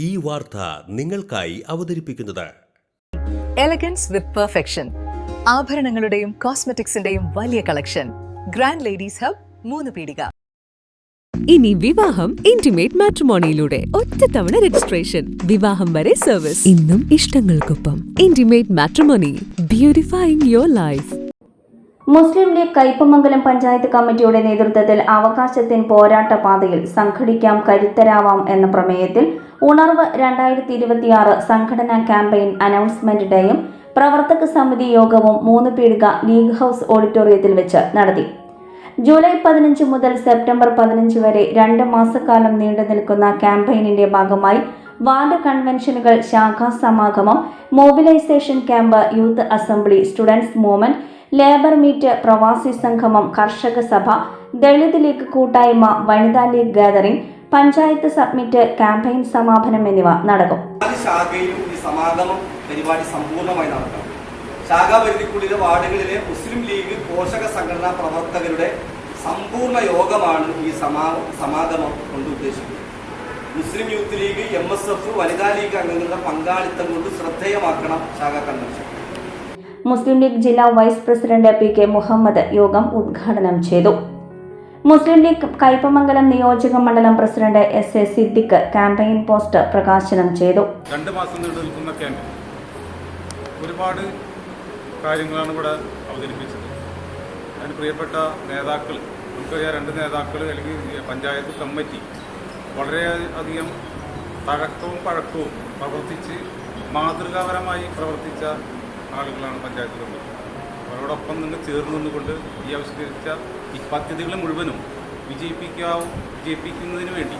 ഈ വാർത്ത നിങ്ങൾക്കായി അവതരിപ്പിക്കുന്നത് എലഗൻസ് വിത്ത് പെർഫെക്ഷൻ, ആഭരണങ്ങളുടെയും കോസ്മെറ്റിക്സിന്റെയും വലിയ കളക്ഷൻ. ഗ്രാൻഡ് ലേഡീസ് ഹബ്, 3 പീടിക. ഇനി വിവാഹം ഇന്റിമേറ്റ് മാട്രിമോണിയിലൂടെ ഒറ്റത്തവണ രജിസ്ട്രേഷൻ, വിവാഹം വരെ സർവീസ്. ഇന്നും ഇഷ്ടങ്ങൾക്കൊപ്പം intimate matrimony, beautifying your life. Muslim League Kaipamangalam panchayat കമ്മിറ്റിയുടെ നേതൃത്വത്തിൽ അവകാശത്തിൻ പോരാട്ട പാതയിൽ സംഘടിക്കാം, കരുത്തരാവാം എന്ന പ്രമേയത്തിൽ ഉണർവ് 2026 സംഘടനാ ക്യാമ്പയിൻ അനൗൺസ്മെന്റ് ഡേയും പ്രവർത്തക സമിതി യോഗവും 3 പീടിക ലീഗ് ഹൌസ് ഓഡിറ്റോറിയത്തിൽ വെച്ച് നടത്തി. ജൂലൈ 15 മുതൽ സെപ്റ്റംബർ 15 വരെ 2 മാസക്കാലം നീണ്ടു നിൽക്കുന്ന ക്യാമ്പയിനിന്റെ ഭാഗമായി വാർഡ് കൺവെൻഷനുകൾ, ശാഖാ സമാഗമം, mobilisation camp, youth assembly, students movement, labour meet, പ്രവാസി സംഗമം, കർഷക സഭ, ദളിത് ലീഗ് കൂട്ടായ്മ, Vanitha League gathering, panchayat summit, campaign സമാപനം എന്നിവ നടക്കും. ശാഖയിലും ഈ സമാഗമം പരിപാടി സമ്പൂർണ്ണമായി നടക്കണം. ശാഖാപരിധിക്കുള്ളിലെ വാർഡുകളിലെ മുസ്ലിം ലീഗ് പോഷക സംഘടനാ പ്രവർത്തകരുടെ സമ്പൂർണ്ണ യോഗമാണ് ഈ സമാഗമം കൊണ്ട് ഉദ്ദേശിക്കുന്നത്. മുസ്ലിം യൂത്ത് ലീഗ്, MSF, വനിതാ ലീഗ് അംഗങ്ങളുടെ പങ്കാളിത്തം കൊണ്ട് ശ്രദ്ധേയമാക്കണം ശാഖാ കൺവെൻഷൻ. മുസ്ലിം ലീഗ് ജില്ലാ വൈസ് പ്രസിഡന്റ് PK മുഹമ്മദ് യോഗം ഉദ്ഘാടനം ചെയ്തു. മുസ്ലിം ലീഗ് കയ്പമംഗലം നിയോജക മണ്ഡലം president SA Siddique campaign poster പ്രകാശനം ചെയ്തു. 2 മാസം നീണ്ടു നിൽക്കുന്ന ക്യാമ്പയിൻ ഒരുപാട് കാര്യങ്ങളാണ് ഇവിടെ അവതരിപ്പിച്ചത്. അതിന് പ്രിയപ്പെട്ട നേതാക്കൾ, നമുക്കറിയാം 2 നേതാക്കൾ അല്ലെങ്കിൽ പഞ്ചായത്ത് കമ്മിറ്റി വളരെയധികം തഴക്കവും പഴക്കവും പ്രവർത്തിച്ച് മാതൃകാപരമായി പ്രവർത്തിച്ച ആളുകളാണ് പഞ്ചായത്ത് കമ്മിറ്റി. അവരോടൊപ്പം നിന്ന് ചേർന്ന് നിന്നുകൊണ്ട് ഈ ആവിഷ്കരിച്ച ഈ പദ്ധതികൾ മുഴുവനും വിജയിപ്പിക്കുന്നതിന് വേണ്ടി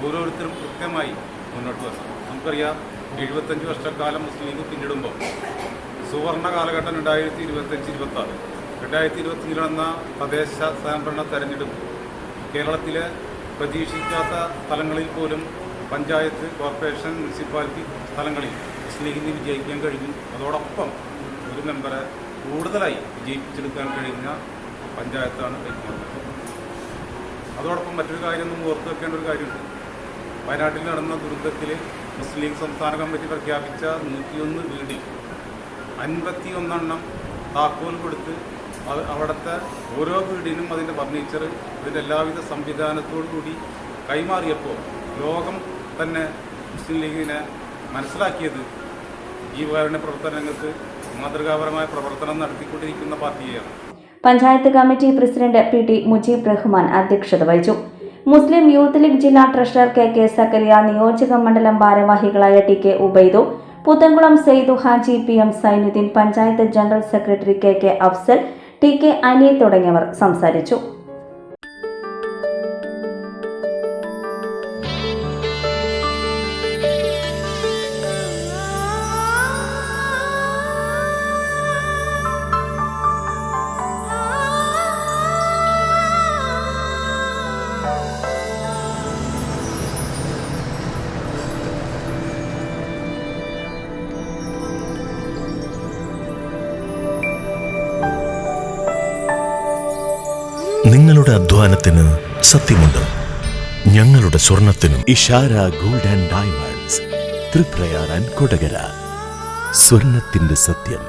ഓരോരുത്തരും കൃത്യമായി മുന്നോട്ട് വരണം. നമുക്കറിയാം 75 വർഷക്കാലം മുസ്ലിം ലീഗ് പിന്നിടുമ്പോൾ സുവർണ കാലഘട്ടം 2025-26. 2025 നടന്ന തദ്ദേശ സ്വയംഭരണ തെരഞ്ഞെടുപ്പ് കേരളത്തിലെ പ്രതീക്ഷിക്കാത്ത സ്ഥലങ്ങളിൽ പോലും പഞ്ചായത്ത്, കോർപ്പറേഷൻ, മുനിസിപ്പാലിറ്റി സ്ഥലങ്ങളിൽ മുസ്ലിം ലീഗിന് വിജയിക്കാൻ കഴിഞ്ഞു. അതോടൊപ്പം ഒരു മെമ്പറെ കൂടുതലായി വിജയിപ്പിച്ചെടുക്കാൻ കഴിഞ്ഞ പഞ്ചായത്താണ് കയ്പമംഗലം. അതോടൊപ്പം മറ്റൊരു കാര്യം നമ്മൾ ഓർത്തു വെക്കേണ്ട ഒരു കാര്യമുണ്ട്. വയനാട്ടിൽ നടന്ന ദുരന്തത്തിൽ മുസ്ലിം ലീഗ് സംസ്ഥാന കമ്മിറ്റി പ്രഖ്യാപിച്ച 101 വീടിൽ 51 താക്കോൽ കൊടുത്ത് അവിടുത്തെ ഓരോ വീടിനും അതിൻ്റെ ഫർണിച്ചർ, ഇതിൻ്റെ എല്ലാവിധ സംവിധാനത്തോടു കൂടി കൈമാറിയപ്പോൾ ലോകം തന്നെ മുസ്ലിം ലീഗിനെ മനസ്സിലാക്കിയത് ഈ ഭരണ പ്രവർത്തന രംഗത്ത് മാതൃകാപരമായ പ്രവർത്തനം നടത്തിക്കൊണ്ടിരിക്കുന്ന പാർട്ടിയാണ്. Panchayat committee president PT Mujeeb Rahman അധ്യക്ഷത വഹിച്ചു. മുസ്ലിം യൂത്ത് ലീഗ് ജില്ലാ ട്രഷറർ KK സക്കരിയ, നിയോജക മണ്ഡലം ഭാരവാഹികളായ TK Ubaidu, Puthenkulam Saidu Haji, PM Zainuddin, panchayat general secretary KK Afsal, TK Ani തുടങ്ങിയവർ സംസാരിച്ചു. നിങ്ങളുടെ അധ്വാനത്തിന് സത്യമുണ്ട്, ഞങ്ങളുടെ സ്വർണത്തിനും. Ishara gold and diamonds, Triprayar and Kodakara. സ്വർണത്തിന്റെ സത്യം.